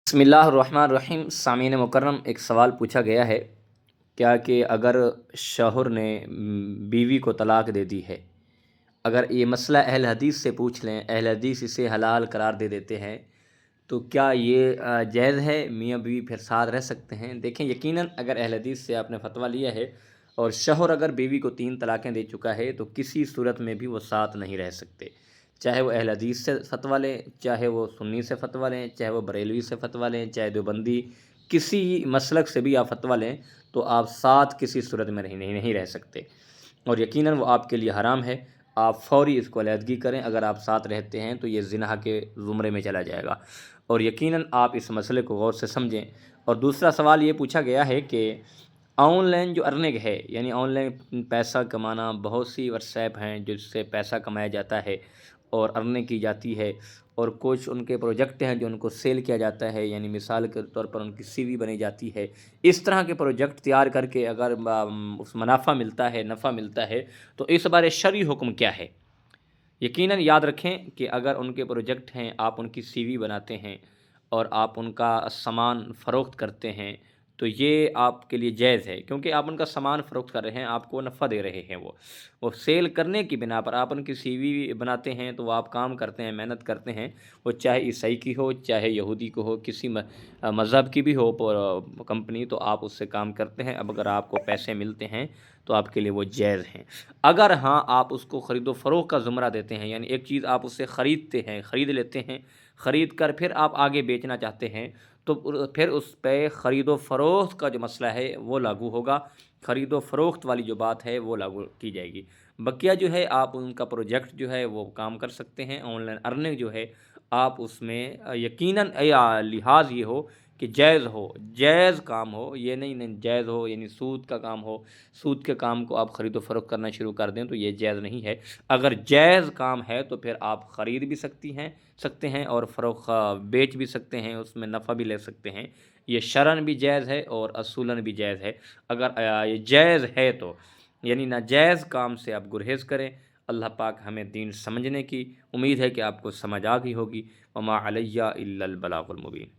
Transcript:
بسم اللہ الرحمن الرحیم۔ سامعین مکرم، ایک سوال پوچھا گیا ہے کیا کہ اگر شوہر نے بیوی کو طلاق دے دی ہے، اگر یہ مسئلہ اہل حدیث سے پوچھ لیں، اہل حدیث اسے حلال قرار دے دیتے ہیں، تو کیا یہ جائز ہے؟ میاں بیوی پھر ساتھ رہ سکتے ہیں؟ دیکھیں، یقیناً اگر اہل حدیث سے آپ نے فتویٰ لیا ہے اور شوہر اگر بیوی کو 3 طلاقیں دے چکا ہے تو کسی صورت میں بھی وہ ساتھ نہیں رہ سکتے، چاہے وہ اہل حدیث سے فتویٰ لیں، چاہے وہ سنی سے فتویٰ لیں، چاہے وہ بریلوی سے فتویٰ لیں، چاہے دیوبندی، کسی مسلک سے بھی آپ فتویٰ لیں تو آپ ساتھ کسی صورت میں نہیں رہ سکتے، اور یقیناً وہ آپ کے لیے حرام ہے۔ آپ فوری اس کو علیحدگی کریں۔ اگر آپ ساتھ رہتے ہیں تو یہ زنا کے زمرے میں چلا جائے گا، اور یقیناً آپ اس مسئلے کو غور سے سمجھیں۔ اور دوسرا سوال یہ پوچھا گیا ہے کہ آن لائن جو ارننگ ہے، یعنی آن لائن پیسہ کمانا، بہت سی واٹس ایپ ہیں جس سے پیسہ کمایا جاتا ہے اور ارننگ کی جاتی ہے، اور کچھ ان کے پروجیکٹ ہیں جو ان کو سیل کیا جاتا ہے، یعنی مثال کے طور پر ان کی سی وی بنی جاتی ہے۔ اس طرح کے پروجیکٹ تیار کر کے اگر اس منافع ملتا ہے، نفع ملتا ہے، تو اس بارے شرعی حکم کیا ہے؟ یقیناً یاد رکھیں کہ اگر ان کے پروجیکٹ ہیں، آپ ان کی سی وی بناتے ہیں اور آپ ان کا سامان فروخت کرتے ہیں تو یہ آپ کے لیے جائز ہے، کیونکہ آپ ان کا سامان فروخت کر رہے ہیں، آپ کو نفع دے رہے ہیں۔ وہ سیل کرنے کی بنا پر آپ ان کی سی وی بناتے ہیں، تو وہ آپ کام کرتے ہیں، محنت کرتے ہیں، وہ چاہے عیسائی کی ہو، چاہے یہودی کو ہو، کسی مذہب کی بھی ہو کمپنی، تو آپ اس سے کام کرتے ہیں۔ اب اگر آپ کو پیسے ملتے ہیں تو آپ کے لیے وہ جائز ہیں۔ اگر ہاں آپ اس کو خرید و فروخت کا زمرہ دیتے ہیں، یعنی ایک چیز آپ اس سے خریدتے ہیں، خرید لیتے ہیں، خرید کر پھر آپ آگے بیچنا چاہتے ہیں، تو پھر اس پہ خرید و فروخت کا جو مسئلہ ہے وہ لاگو ہوگا، خرید و فروخت والی جو بات ہے وہ لاگو کی جائے گی۔ بقیہ جو ہے آپ ان کا پروجیکٹ جو ہے وہ کام کر سکتے ہیں۔ آن لائن ارننگ جو ہے آپ اس میں یقیناً لحاظ یہ ہو کہ جائز کام ہو، یہ نہیں جائز ہو یعنی سود کا کام ہو، سود کے کام کو آپ خرید و فروخت کرنا شروع کر دیں تو یہ جائز نہیں ہے۔ اگر جائز کام ہے تو پھر آپ خرید بھی سکتے ہیں اور فروخت بیچ بھی سکتے ہیں، اس میں نفع بھی لے سکتے ہیں۔ یہ شرعاً بھی جائز ہے اور اصولاً بھی جائز ہے۔ اگر یہ جائز ہے تو یعنی ناجائز کام سے آپ گریز کریں۔ اللہ پاک ہمیں دین سمجھنے کی امید ہے کہ آپ کو سمجھ آ گئی ہوگی۔ وما علیہ الا البلاغ المبین۔